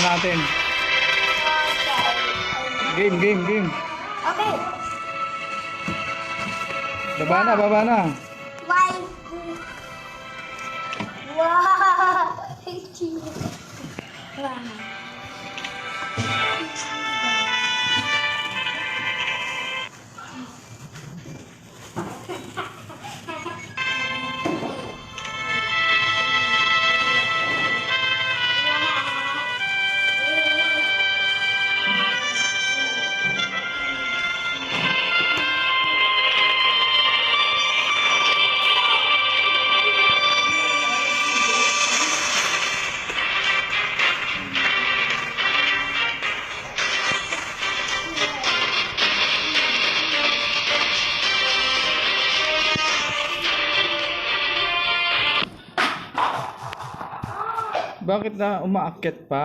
natin. Game. Okay. Baba na, baba na. Why? Wow. Wow. Bakit na umaakyat pa?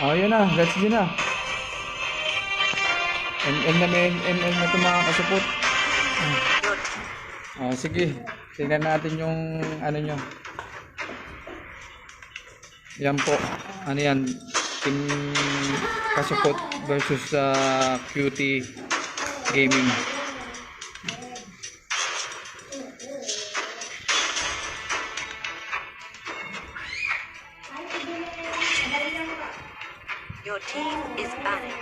Oh, yun na. Let's go na. MM na ito mga kasupot. Sige. Tingnan natin yung ano nyo. Yan po. Ano yan? Team kasupot versus QT Gaming. Your team is banning.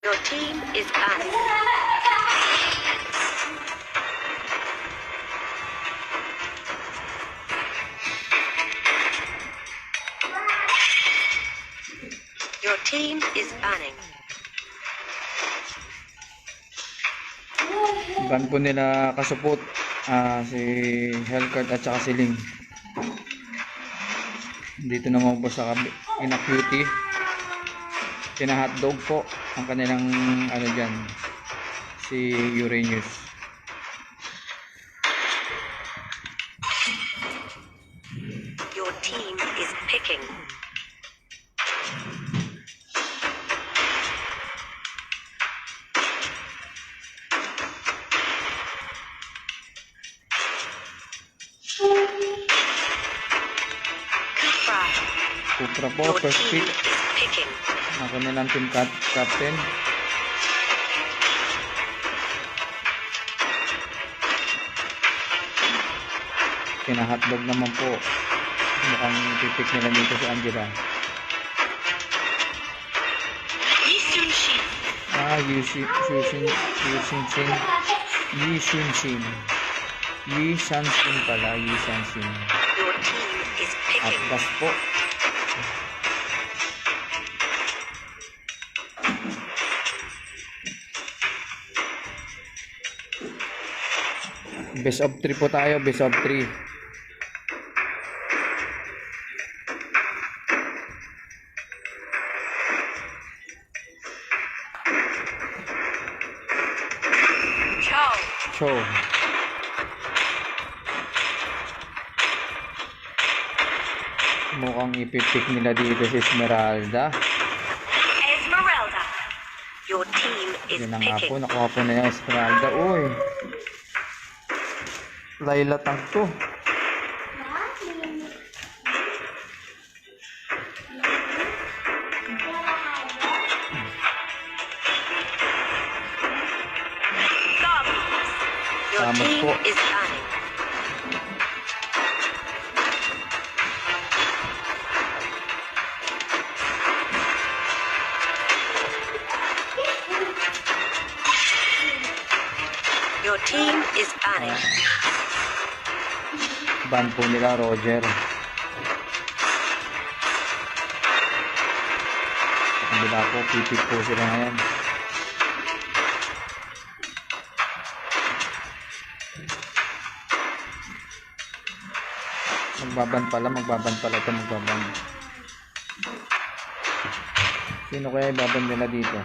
Your team is banning. Your team is banning. Ban po nila kasupot. Si Hellcard at saka si Ling. Dito naman po sa Ina QT. Kina hotdog po ang kanilang ano dyan, si Uranus. Your team is picking. Kupra po, Your first team pick. is picking. Ang kanilang team captain. Kina hotdog naman po. Mukhang pipick nila dito si Angela. Yi Shanshin pala, Yi Shanshin. Your team is At picking. gas po. Best of 3 po tayo, best of 3. So, mukhang ipipick nila dito si Esmeralda. Esmeralda. Your team is Yun na nga po, picking. nakuha po na yung Esmeralda. Uy, Layla tank to. Your Tama team po. is banning. Your team is banning. Ban po nila Roger. Kabila po, pipik po sila ngayon. Magbaban pala ito, magbaban. Sino kaya ibaban nila dito?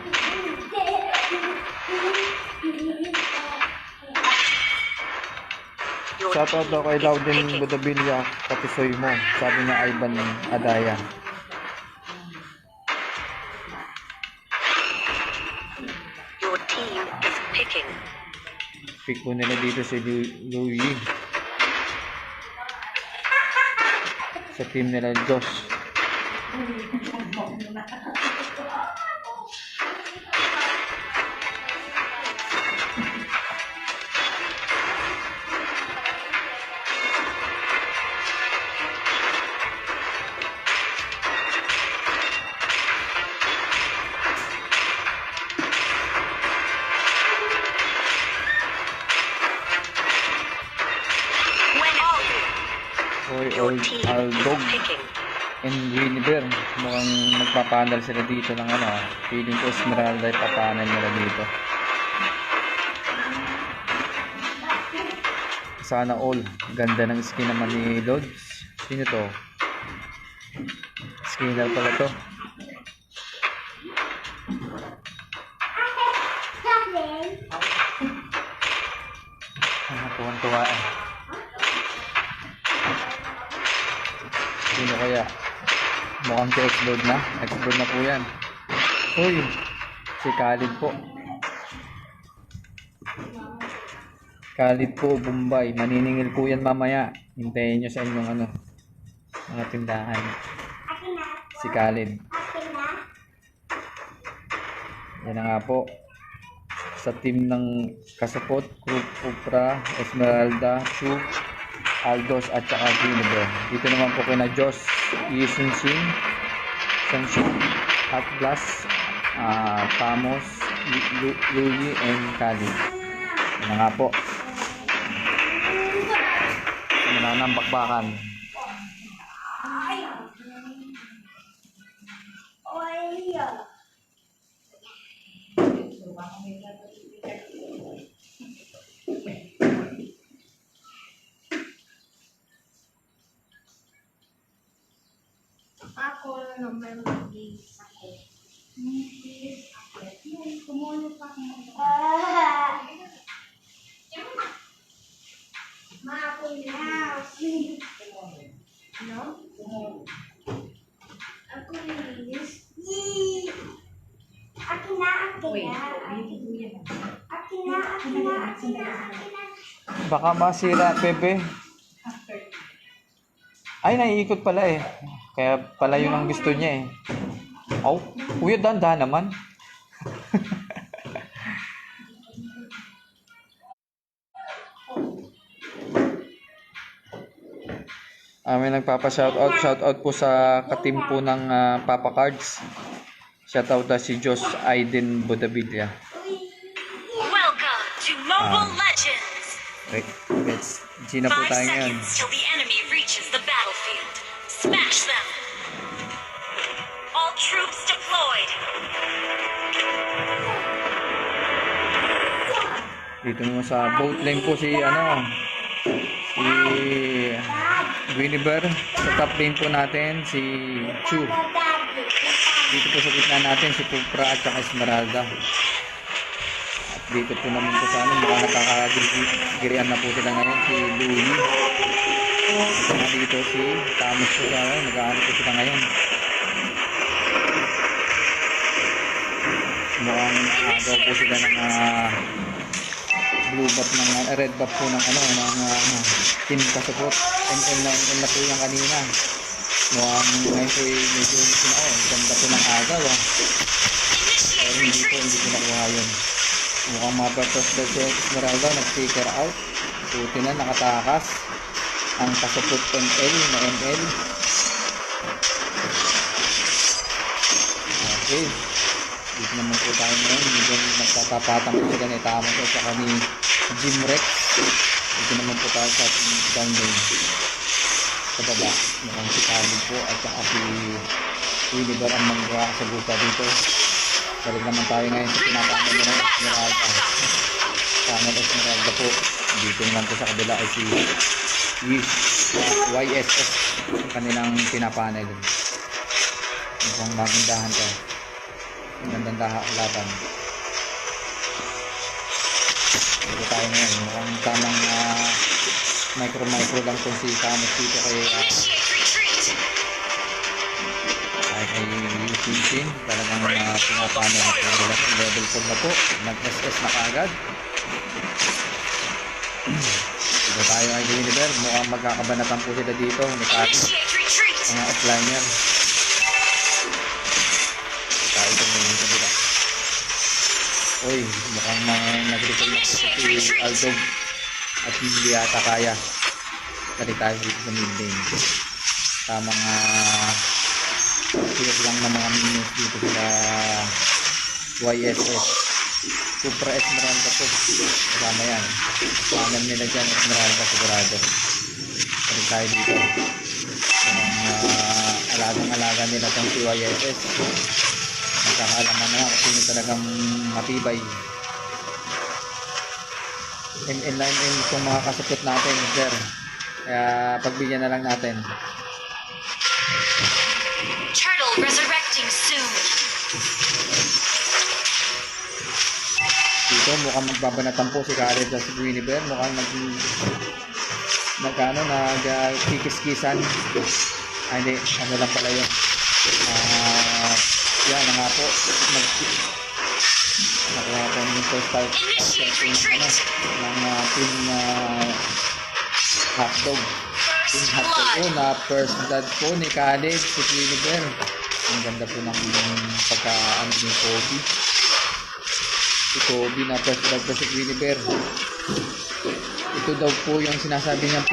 Shoutout daw kay Loudon Budabilia, Katisoy mo. Sabi niya Ivan Adaya. Your team is picking. Pick po nila dito si Louie. Sa team nila Josh. When all Oy, your old team Aldog is picking. and Winiber. Mukhang magpapanal sila dito ng ano. Feeling ko Esmeralda ay papanal nila dito. Sana all. Ganda ng skin naman ni Lods. Sino to? Skinner pala to. Tuwan-tuwa eh. Sino kaya? Mukhang si Explode na. Explode na po yan. Uy! Si Khalid po. Khalid po, Bombay. Maniningil po yan mamaya. Hintayin nyo sa inyong ano, mga tindahan. Si Khalid. Yan na nga po. Sa team ng Kasapot, Group Upra, Esmeralda, Chu, Aldos at saka Giniber. Dito naman po kina Josh, Yisunsin, Sansu, Atlas, Pamos, Louie, and Kali. Yan na nga po. Mananang bakbakan. Ako naman mag-games ako. Kumuha pa ako. Ako na. No? Ako linis. Akin na. Baka masira, Pepe. Ay, naiikot pala eh. Kaya pala yun ang gusto niya eh. Oh, kuya, dahan-dahan naman. May nagpapa-shoutout po sa katim po ng Papa Cards. Shoutout na si Josh Aiden Bodavilla. Welcome to Mobile Legends. Okay, let's G na po 5 tayo ngayon. seconds till the enemy reaches the battlefield. Smash them. All troops deployed. Dito naman sa boat lane po si si Winiber. Sa top lane po natin si Chu. Dito po sa gitna natin si Pupra at saka Esmeralda. At dito po naman po sa mukhang nakakagirian na po sila ngayon si Louie. At saka dito si Thomas po sa nag-aano po sila ngayon. Mukhang agaw po sila ng blue buff ng red buff po ng team Kasapot. ML na po yung kanina. Mukhang ngayon po medyo ganda po ng agaw pero hindi ko nakuha yun. Mukhang mapatos na si Esmeralda nag-sticker out. Puti na nakatakas ang Kasapot ML na ML. Okay, dito naman po tayo ngayon. Medyo nagtatapatan po sila ni Tamos at saka ni Jim Rex. Dito naman po tayo sa down lane. Sa baba, mukhang si Khalid po at saka si Winiber ang magkakasagupa dito. Balik naman tayo ngayon sa pinapakita ng Esmeralda. Channel Esmeralda po. Dito naman po sa kabila ay si YSS ang kanilang pinapanel. Mukhang magandahan to. Magandang laban. Dito tayo ngayon. Mukhang tamang Micro lang tong si Samus dito kay Initiate retreat. kay Yusin. Talagang pinapano na po nila. Level 4 na po. Nag-SS na kaagad. Dito tayo kay Guinevere. Mukhang magkakabanatan po sila dito. Initiate retreat. Mga offliner. Tayo ito ngayon sa bila. Uy, mukhang nag-recall na po si Aldog. At hindi yata kaya. Kali tayo dito sa mid lane. Tamang clear lang ng mga minions dito sa YSS. Supra Esmeralda po. Kasama yan. Pangan nila dyan, Esmeralda sigurado. Kali tayo dito. Yung alagang-alaga nila itong si YSS. Magkakaalaman na kung sino talagang matibay. ML na ML itong mga kasupot natin, sir. Kaya pagbigyan na lang natin. Turtle resurrecting soon. Dito mukhang magbabanatan po si Khaled at si Guinevere. Mukhang nagkikis-kisan. Hindi, ano lang pala yun. Yan na nga po. Nakuha po yung first start ng team hotdog. Team hotdog po na first blood po ni Khaled si Guinevere. Ang ganda po ng pagka-ano ni Kobe. Si Kobe na first blood po si Guinevere. Ito daw po yung sinasabi niyang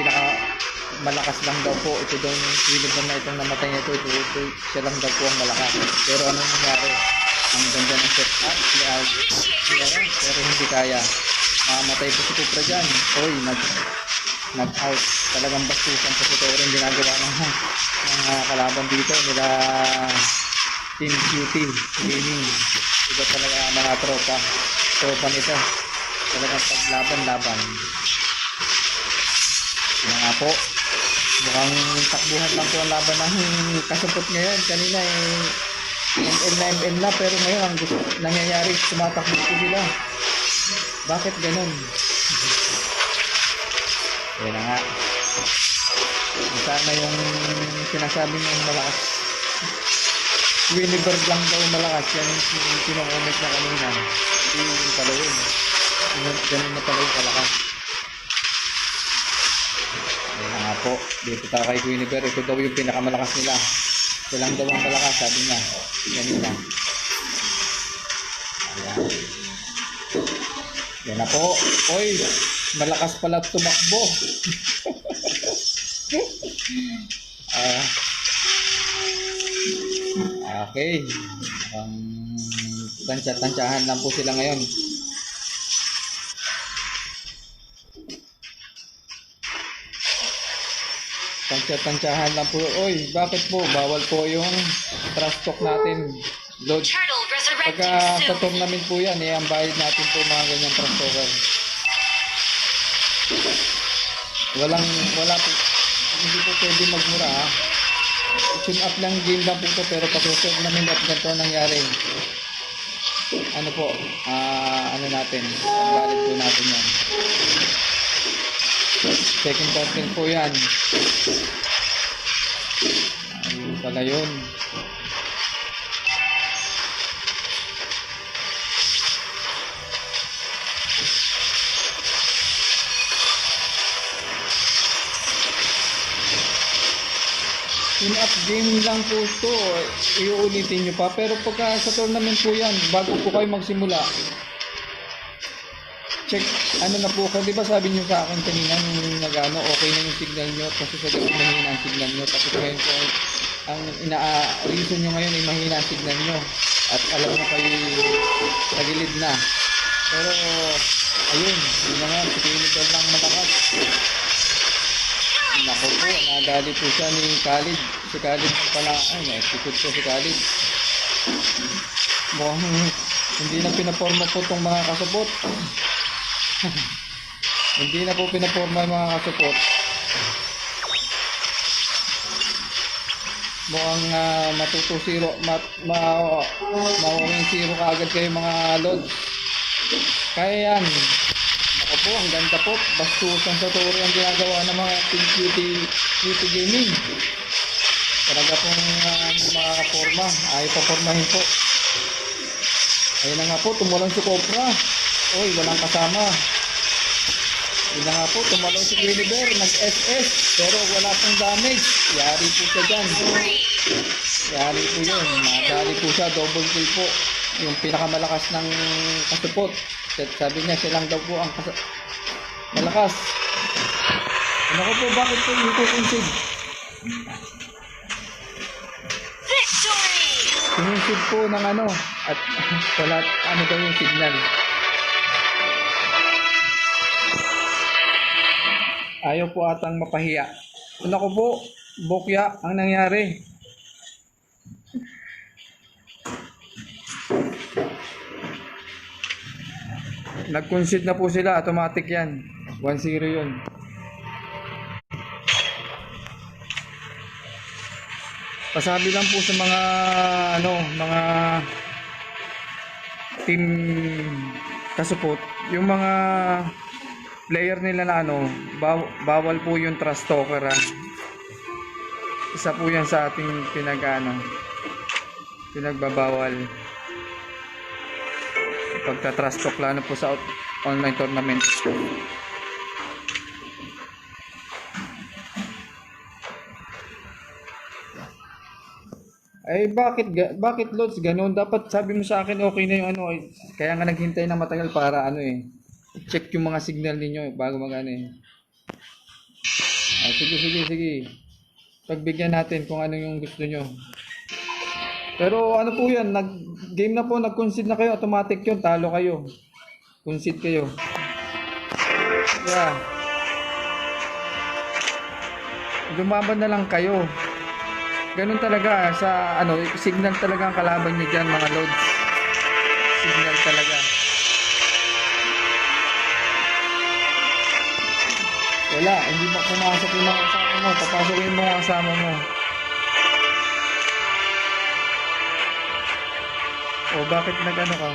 malakas lang daw po. Ito daw yung Guinevere na itong namatay nito. Ito siya lang daw po ang malakas. Pero anong nangyari? Ang ganda ng setup ni pero hindi kaya. Mamatay po si Cupra dyan. Hoy, nag-out. Talagang bastusan po si Toro yung ginagawa ng kalaban dito nila Team QT Gaming. Iba talaga mga tropa nito. Talagang paglaban-laban. Yun nga po, mukhang takbuhan lang po ang laban ng kasupot ngayon. Kanina ML na pero ngayon ang nangyayari, tumatakbo po sila. Bakit ganun? Yan na nga. Sana yung sinasabi ng malakas. Guinevere lang daw malakas. Yan yung pinakomment na kanina. Yung pala yun. Ganun na pala yung kalakas. Yan na nga po. Dito tayo kay Guinevere. Ito daw yung pinakamalakas nila. Ito lang daw ang malakas, sabi niya. Ganun. Ayan. Yan na po. Oy, malakas pala tumakbo. Okay. Tansya-tansyahan lang po sila ngayon. Tansya-tansyahan lang po. Oy, bakit po? Bawal po yung trash talk natin. Load. Turtle resurrecting Pagka sa soon. tournament po yan, ang bayad natin po mga ganyang trash talker. Wala po. Hindi po pwede magmura ha. Tune up lang game lang po ito pero pag tournament at ganito nangyari. Ano po, ano natin, ang valid po natin yan. Second person po yan. Ayun pala yun. In-up game lang po ito. Iuulitin nyo pa. Pero pagka sa tournament po yan, bago po kayo magsimula, check, ano na po kayo. Diba sabi nyo sa akin kanina, nung nag-ano, okay na yung signal nyo. Kasi sa gabi mahina ang signal nyo. Tapos ngayon po, ang reason nyo ngayon ay mahina ang signal nyo. At alam na kayo sa gilid na. Pero, ayun, yun na nga, pinipal lang malakas. Nako po, nadali po siya ni Khaled. Si Khaled pala, naikikot po si Khaled. Mukhang hindi na pinaporma po itong mga kasupot. Hindi na po pinaporma yung mga kasupot. Mukhang matutusiro, mawawing zero kaagad kayo mga lods. Kaya yan. Opo, ang ganda po. Bastusan sa turi ang ginagawa ng mga Team QT Gaming. Talaga pong hindi makakaporma. Ayaw papormahin po. Ayun na nga po, tumalon si Cobra. Uy, walang kasama. Yun na nga po, tumalon si Guinevere, nag-SS, pero wala pong damage. Yari po siya dyan. Yari po yun. Nadali po siya, double kill po. Yung pinakamalakas ng kasupot. Sabi niya, siya lang daw po ang malakas. Ano ko po, bakit po yung kukonsid? Victory! Sinusid po ng ano, at wala, ano daw yung signal. Ayaw po atang mapahiya. Ano ko po, bokya ang nangyari. Nag-concede na po sila, automatic yan. 1-0 yun. Pasabi lang po sa mga mga team kasupot, yung mga player nila na bawal po yung trash talker. Isa po yan sa ating pinagbabawal. Pagta-trash talk lalo po sa online tournament. Ay bakit Lods ganun? Dapat sabi mo sa akin okay na yung kaya nga naghintay na matagal para check yung mga signal ninyo bago sige. Pagbigyan natin kung ano yung gusto nyo. Pero ano po yan, game na po, nag-concede na kayo, automatic yun, talo kayo. Concede kayo. Yeah. Lumaban na lang kayo. Ganun talaga, sa signal talaga ang kalaban nyo dyan mga Lods. Signal talaga. Wala, hindi mo pumasok yung mga kasama mo, papasok yung mga kasama mo. O bakit nag-ano ka?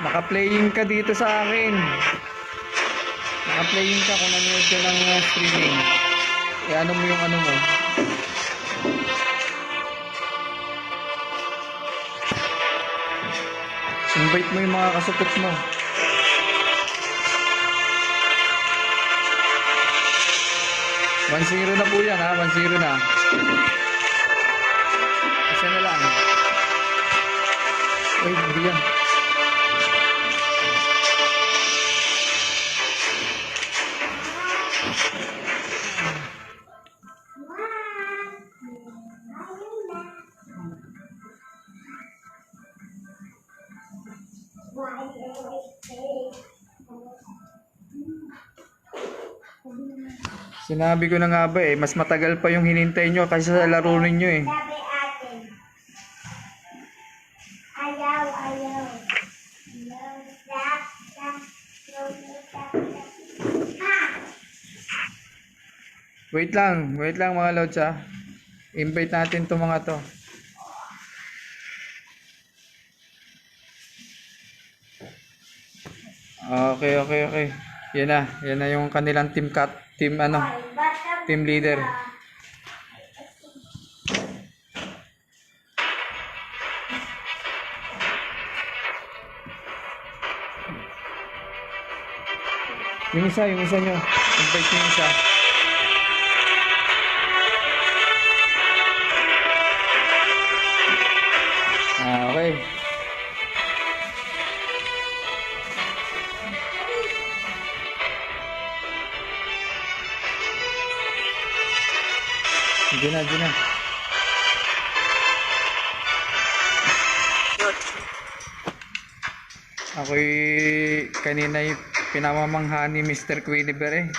Naka-playing ka dito sa akin. Naka-playing ka kung nanonood ka ng streaming. Ano mo yung mo. Invite mo yung mga kasupot mo. $1-0 na po yan 1-0 na. Isa na lang. Uy, hindi yan. Sinabi ko na nga ba mas matagal pa yung hinintay nyo kaysa sa laro ninyo Sabi atin. Ayaw. Wait lang mga Lods Invite natin itong mga to. Okay. Yan na yung kanilang team leader. Yung isa nyo. Invite nyo yung isa. Okay. Diyan na. Ako'y kanina pinamamangha ni Mr. Guinevere.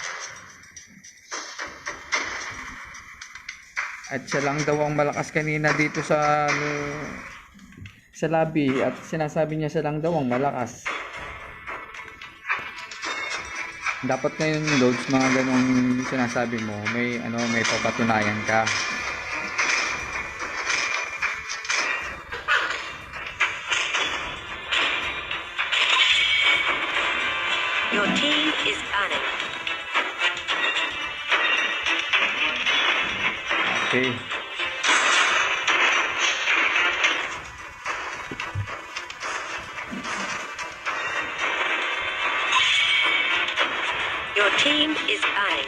At siya lang daw ang malakas kanina dito sa lobby at sinasabi niya siya lang daw ang malakas. Dapat ngayon Lods, mga ganong sinasabi mo, may papatunayan ka. Your team is banning. Okay. Your team is banning.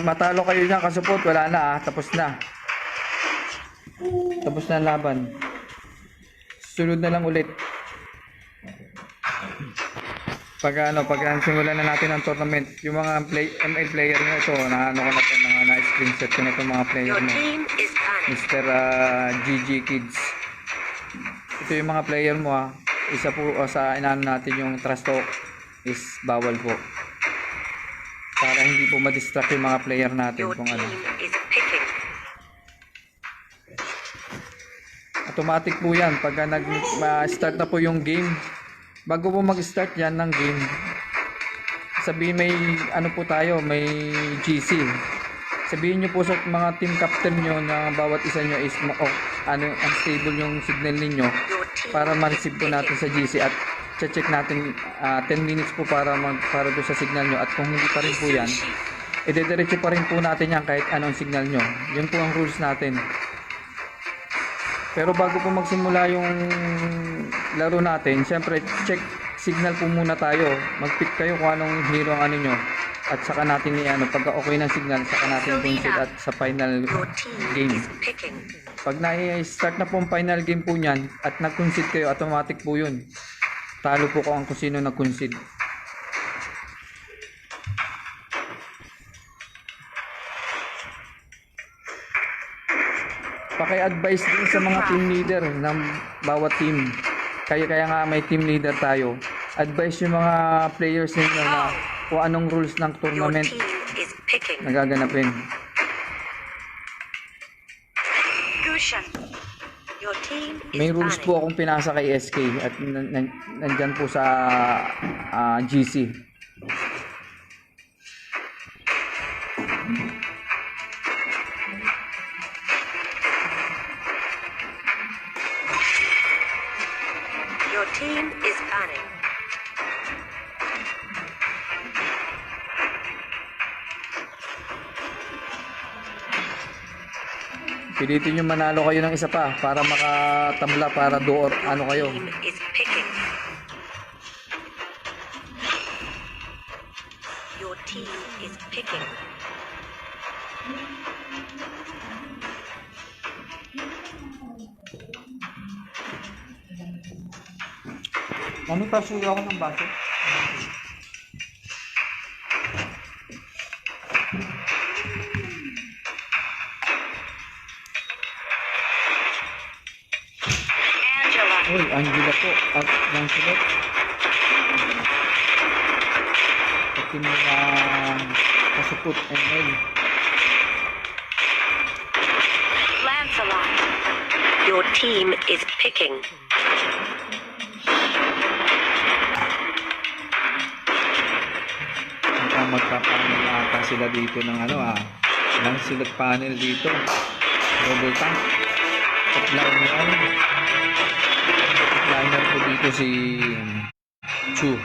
Matalo kayo dyan kasupot, wala na tapos na. Tapos na ang laban. Sunod na lang ulit. Pag simulan na natin ang tournament, yung mga ML player nyo ito, na-screenshot ko na itong mga player Your mo. team is banning. Mr. GG Kids. Ito yung mga player mo Isa po sa inaano natin yung trash talk is bawal po. Para hindi po ma-distract yung mga player natin Your kung ano. team is picking. Automatic po yan pagka nag-start na po yung game. Bago po mag-start yan ng game, sabihin may po tayo, may GC. Sabihin nyo po sa mga team captain nyo na bawat isa nyo is unstable yung signal ninyo para ma-receive po natin sa GC at check natin 10 minutes po para doon sa signal nyo, at kung hindi pa rin po yan, idediretso pa rin po natin yan kahit anong signal nyo. Yun po ang rules natin. Pero bago po magsimula yung laro natin, syempre check signal po muna tayo. Mag-pick kayo kung anong hero ang nyo. At saka natin pagka okay ng signal, saka natin concede at sa final Your team game. is picking. Pag na-start na po ang final game po niyan at nag-concede kayo, automatic po yun. Talo po kung sino nag-concede. Paki-advise din sa mga team leader ng bawat team. Kaya nga may team leader tayo. Advise yung mga players ninyo na kung anong rules ng Your tournament team is picking. nagaganapin. Gushan. Your team is May rules banning. po akong pinasa kay SK at nandyan po sa GC. Your team is banning. Pilitin nyo manalo kayo ng isa pa para makatabla para door kayo. Team is picking. Your team is picking. Mami, pasuyo ako ng baso. Angela. Uy, Angela po. At Lancelot. Pati mo na kasupot ML. Lancelot. Your team is picking. Magpapanel ata sila dito ng Lancelot panel dito. Double tank. Offliner po dito si Chu.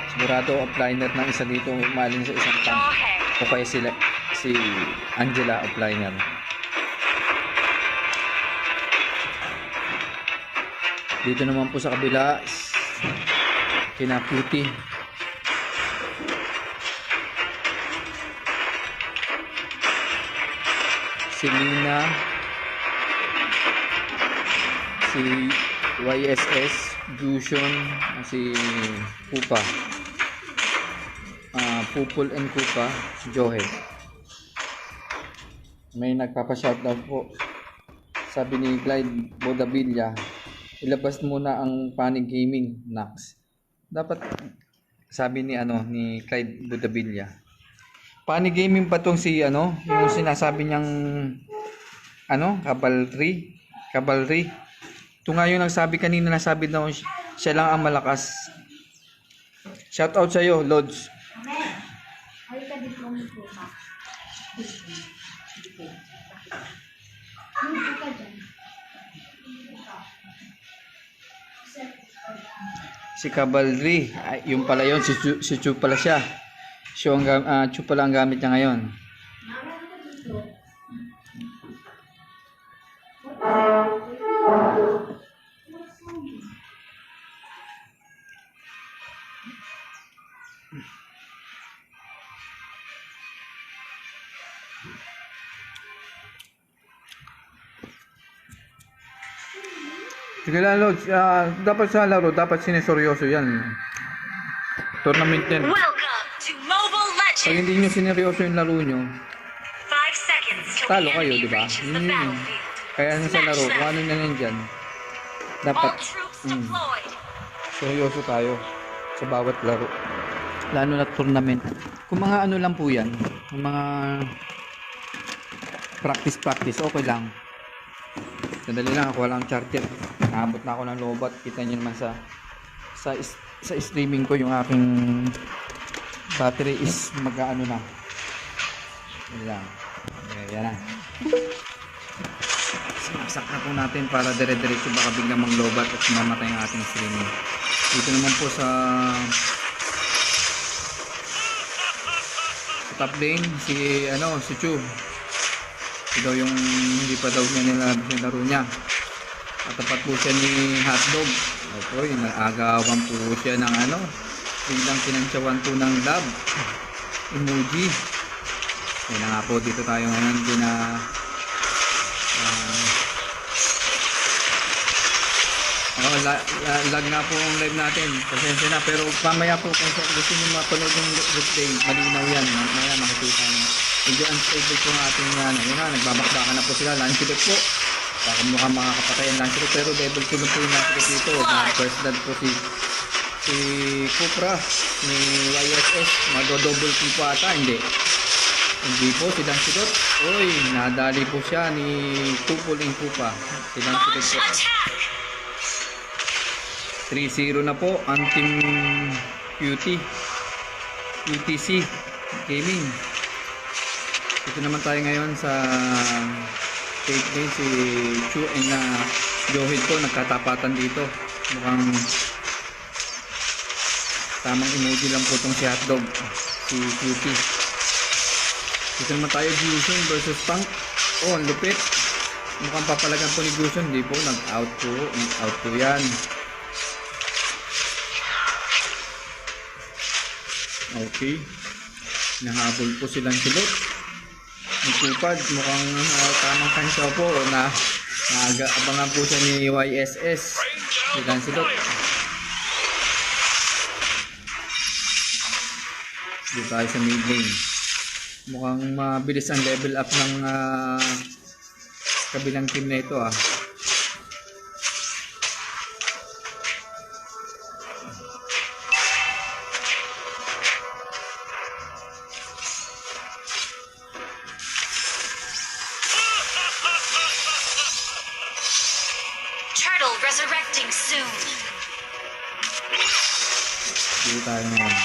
Sigurado offliner ng isa dito umaling sa isang tank. O kaya si Angela offliner. Dito naman po sa kabila kina Cutie. Si Lina, si YSS, Fusion, si Kupa, Pupul and Kupa, Johe. May nagpapa-shoutout po. Sabi ni Clyde Bodavilla, ilabas muna ang Panig Gaming, Nax. Dapat, sabi ni Clyde Bodavilla, Funny gaming pa tong si ano, yung sinasabi niyang ano, Cavalry. Ito nga yung nagsabi kanina, nasabi daw siya lang ang malakas. Shout out sa iyo, Lods. Amen. Ay, ka dito mo po ka. Ano ka dyan? Si Cavalry, ay, yung pala yun, si Chu pala siya. Chu pala ang gamit niya ngayon. Sige lang, Lods. Dapat sa laro, dapat sineseryoso yan. Tournament yan. Welcome to Mobile Pag Legends! hindi nyo sineryoso yung laro nyo, 5 seconds till talo the kayo, enemy di ba? reaches Yun the yun. battlefield. Kaya ano sa laro, kung ano na yan dyan, dapat All troops deployed. seryoso tayo sa bawat laro. Lalo na tournament. Kung mga ano lang po yan, yung mga practice, okay lang. Sandali lang, ako walang charger. Naabot na ako ng lobat. Kita nyo naman sa streaming ko yung aking battery is mag-ano na. Yan lang. Okay, yan na. Sinaksak na po natin para dire-diretso baka biglang maglobat at mamatay ang ating streaming. Dito naman po sa top lane si Chu. Ito daw yung hindi pa daw niya nilalabas yung laro niya. At tapat po siya ni Hotdog. Opo, nag-agawan po siya ng biglang pinansyawan po ng love emoji. Yan na nga po, dito tayo ngayon lag na po ang live natin. Pasensya na, pero pamaya po kung gusto niyo mapanood yung replay, malinaw yan. Mamaya makikita niyo. Hindi unstable po ang ating yun na, nagbabakbakan na po sila. Lancelot po. Baka mukhang makakapatay ang Lancelot, pero level 2 na po yung Lancelot dito. First blood po si Cupra ni YSS. Madodouble po ata, hindi. Hindi po si Lancelot. Uy, nadali po siya ni Tupol in Pupa. Si Lancelot Launch po. attack! 3-0 na po ang team QTC Gaming. Ito naman tayo ngayon sa stage lane, si Chu and Johid po nagkatapatan dito. Mukhang tamang emoji lang po itong si Hotdog, si QT. Ito naman tayo, Gusion versus Punk. Oh, ang lupit. Mukhang papalagan po ni Gusion. Hindi po, nag-out po yan. Okay, nahabol po silang silot. Nagtupad, mukhang tamang kansya po na abangan po siya ni YSS. Silang silot. Dito tayo sa mid lane. Mukhang mabilis ang level up ng kabilang team na ito Turtle resurrecting soon. Dito tayo ngayon.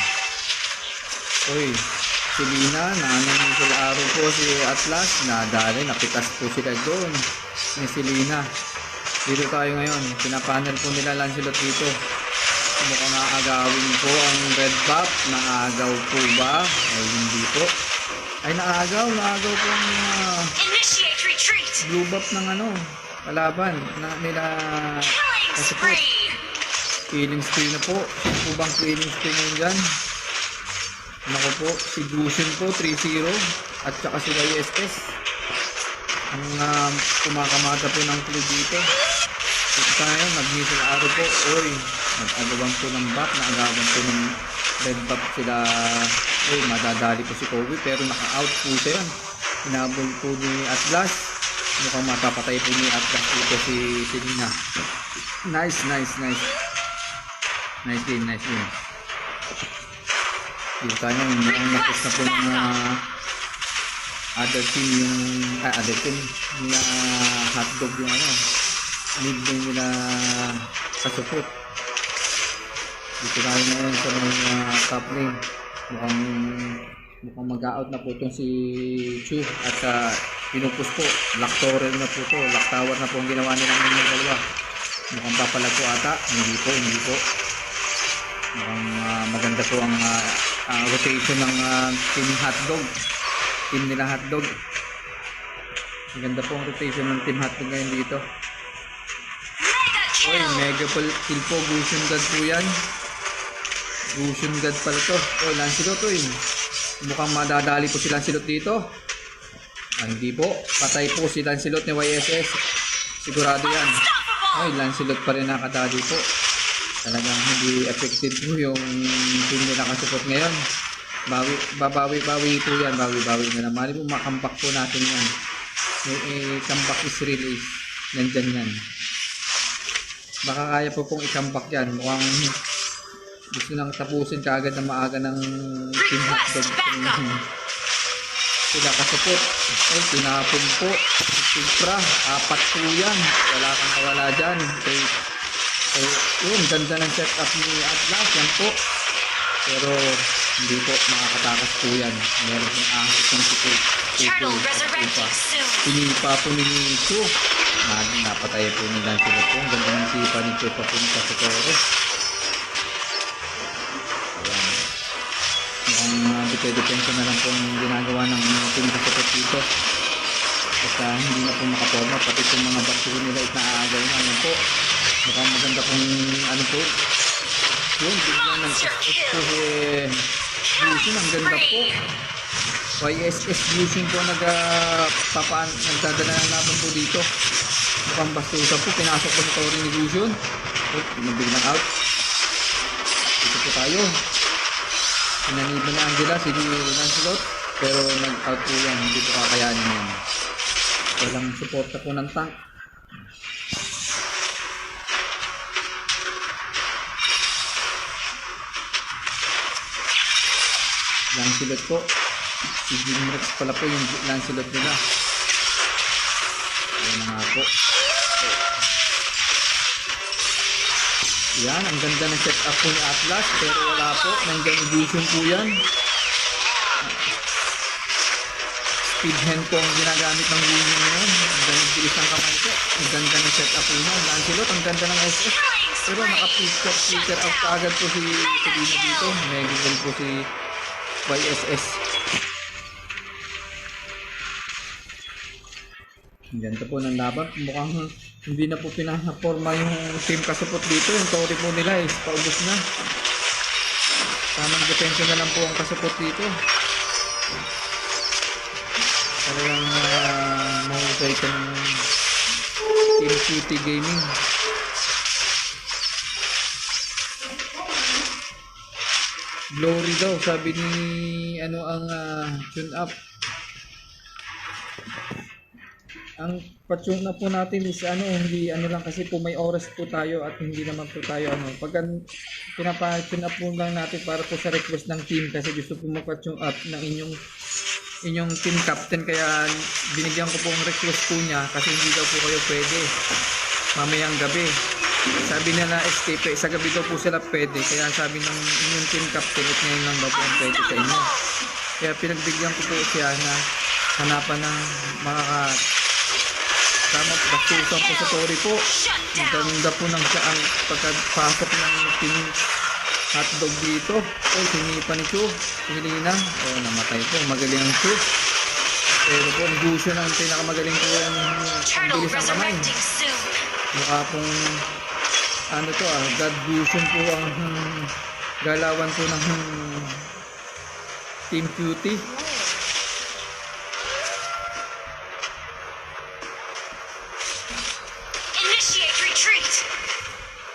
Uy, si Lina, nanang sila araw po si Atlas, nadali, napitas po sila doon ni si Lina. Dito tayo ngayon, pinapanel po nila Lancelot dito. Mukhang aagawin po ang red buff. Naagaw po ba? Ay hindi po. Ay naagaw po ang Initiate retreat. blue buff ng kalaban na nila. Killing Kasi po, spree. killing spree na po. Sino po bang killing spree ngayon dyan? Nako po, si Gusion po 3-0 at saka si YSS ang kumakamata po ng clue dito. Ito tayo, nag-missile arrow po. Oy, nag-agawan po ng buff, naagawan po ng red buff sila. Oy, madadali po si Kobe pero naka-out po siya. Hinabol po ni Atlas. Mukhang mapapatay po ni Atlas dito si Lina. Nice game. Dito tayo mukhang napos na po ng other team na hotdog yung ano, mid lane nila kasupot. Dito tayo ngayon sa mga top lane. Mukhang mag-out na po itong si Chu at pinupus po. Lock tower na po ito. Lock tower na po ang ginawa nilang mga dalawa. Mukhang papalag po ata. Hindi po. Mukhang maganda po ang rotation ng team hotdog. Team nila hotdog. Maganda po ang rotation ng team hotdog ngayon dito. Oy, mega kill po. Gusion God po yan. Gusion God pala to. Oh, Lancelot to mukhang madadali po si Lancelot dito. Hindi po. Patay po si Lancelot ni YSS. Sigurado yan. Ay, Lancelot pa rin nakadali po. Talagang hindi effective po yung team nila kasupot ngayon. Babawi po yan. Bawi na naman. Mali po makambak po natin yan. Yung comeback is release. Nandyan yan. Baka kaya po pong i-comeback yan. Mukhang gusto nang tapusin kaagad na maaga ng team hotdog. Sila kasupot. Ay, tinapon po. Supra. 4 po yan. Wala kang kawala dyan. Okay. Yun, ganda ng setup ni Atlas. Yan po. Pero hindi po makakatakas po yan. Meron ng ahos ng Turtle resurrecting soon. Pinipa po ni Chu. Napatay po ni Lancelot po. Ang ganda ng sipa ni Chu pa po ni Kasutore. Mukhang depensa na lang po ang ginagawa ng team Kasutore dito. Basta hindi na po makaporma. Pati itong mga baktero nila itaagaw na. Ayan po. Mukhang maganda pong ano po. Yun, bigyan ng SS po Fusion. Ang ganda po. YSS Fusion po nagdadala ng laban po dito. Mukhang bastusan po. Pinasok po sa Tori ni Fusion. Nabiglang out. Dito po tayo. Pinaniban na Angela si Lancelot. Pero nag-out po yan. Hindi po kakayanin yan. Walang suporta po ng tank. Lancelot po. Si Jimrex pala po yung Lancelot nila. Ayan na nga po. Yan, ang ganda ng setup po ni Atlas. Pero wala po. Nandiyan illusion po yan. Speed hand po ang ginagamit ng Union ngayon. Ang ganda ng bilis ng kamay po. Ang ganda ng setup po niya. Lancelot, ang ganda ng SS. Pero naka-flicker out kaagad po si Sabina dito. Medical po si YSS. Ganda po ng laban. Mukhang hindi na po pinaforma yung team kasupot dito. Yung Tori po nila paubos na. Tamang depensa na lang po ang kasupot dito. Talagang mahusay ka ng Team QT Gaming. Glory daw, sabi ni ano ang tune up. Ang pa-tune up po natin is hindi lang kasi po may oras po tayo at hindi naman po tayo pag pinapa-tune up po lang natin para po sa request ng team kasi gusto po magpa-tune up ng inyong team captain kaya binigyan ko po ang request po niya kasi hindi daw po kayo pwede mamayang gabi. Sabi nila escape sa gabi daw po sila pwede kaya sabi ng inyong team captain at ngayon lang daw po ang pwede sa inyo. Kaya pinagbigyan ko po siya na hanapan ng bastusan po sa Tori po. Ang ganda po ng ang pagpasok ng team hotdog dito. Sinipa ni Chu. Hinilina. Namatay po. Magaling ang Chu. Pero po ang Gusion ang pinakamagaling po ang bilis ng kamay. Mukha pong God Gusion po ang galawan po ng Team Cutie.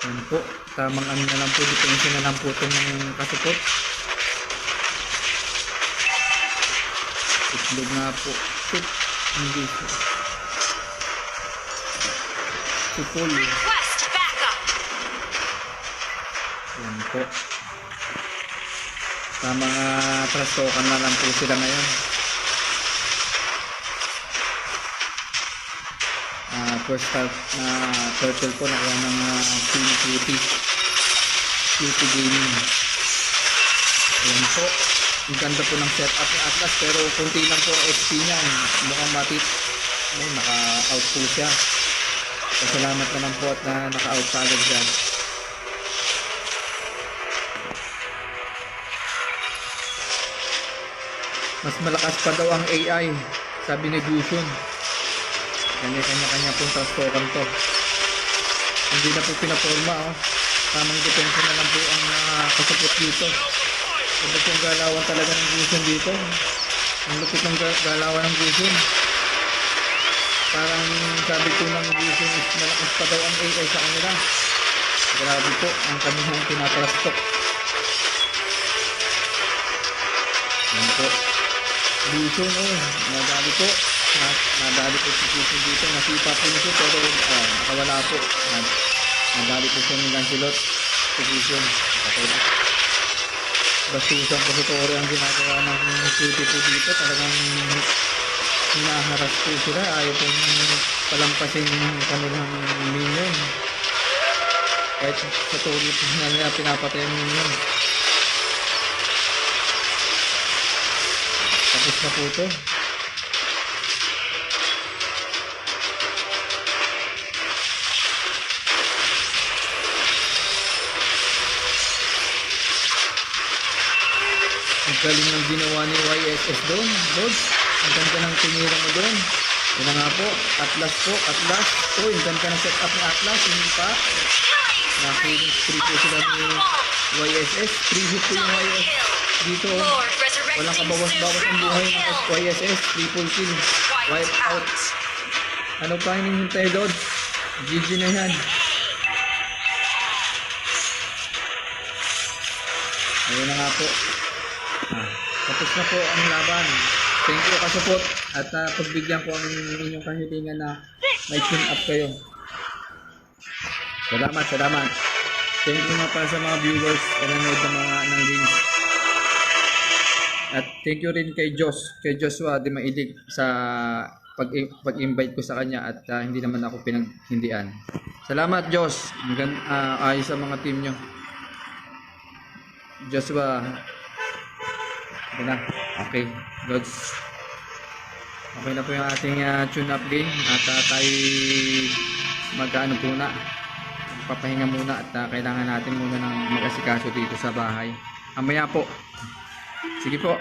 Yan po, tamang na lang po, depensa na lang po itong kasupot. Itlog na po. Shoot. Hindi po. Supol. Yan po. Sa mga trastokan na lang po sila ngayon. First start na turtle po nakuha ng Team Cutie Gaming. Ayan po. Ang ganda po ng setup ni Atlas pero kunti lang po ang XP niya. Mukhang matit. Naka-out po siya. Pasalamat naman po at naka-out ka agad dyan. Mas malakas pa daw ang AI, sabi ni Gusion. Kanya-kanya pong trastokan to. Hindi na po pinaporma, oh. Tamang depensa na lang po ang kasapot dito. Ano pong galawan talaga ng Gusion dito? Ang lupit ng galawan ng Gusion. Parang sabi ko ng Gusion is malakas pa daw ang AI sa kanila. Grabe po ang kanilang tinatrastok. Yan po. Gusion, oh, nadali po. Nadali po si Gusion dito. Nasipa po niya pero nakawala po. Nadali po siya ng Lancelot. Si Gusion. Bastusan po si Tori ang ginagawa ng Cutie po dito. Talagang hinaharas po sila. Ayaw po palampasin yung kanilang minion. Kahit sa Tori po nila pinapatay ang minion. Tapos na po ito. Ang galing ng ginawa ni YSS doon, Lord. Ang ganda ng tinira mo doon. Yun na nga po, Atlas po, Atlas. So, ang ganda ng setup ni Atlas, hindi pa. Nakiling 3 po sila ni YSS. 3 hit po yung YSS. Dito, walang kabawas-bawas ang buhay ng YSS. Triple kill, wipe out. Ano pa hinihintay, Lord? GG na yan. Ayun na nga po. Tapos na po ang laban. Thank you kasupot at pagbigyan ko ang inyong kahilingan na may tune up kayo. Salamat. Thank you nga pa sa mga viewers na nanood ng games. At thank you rin kay Joshua di maidig sa pag-invite ko sa kanya at hindi naman ako pinaghindian. Salamat Josh. Ayos ang mga team nyo. Joshua. Okay na. Okay. Lods. Okay na po yung ating tune up game. At tayo mag-ano muna. Papahinga muna at kailangan natin muna ng mag-asikaso dito sa bahay. Mamaya po. Sige po.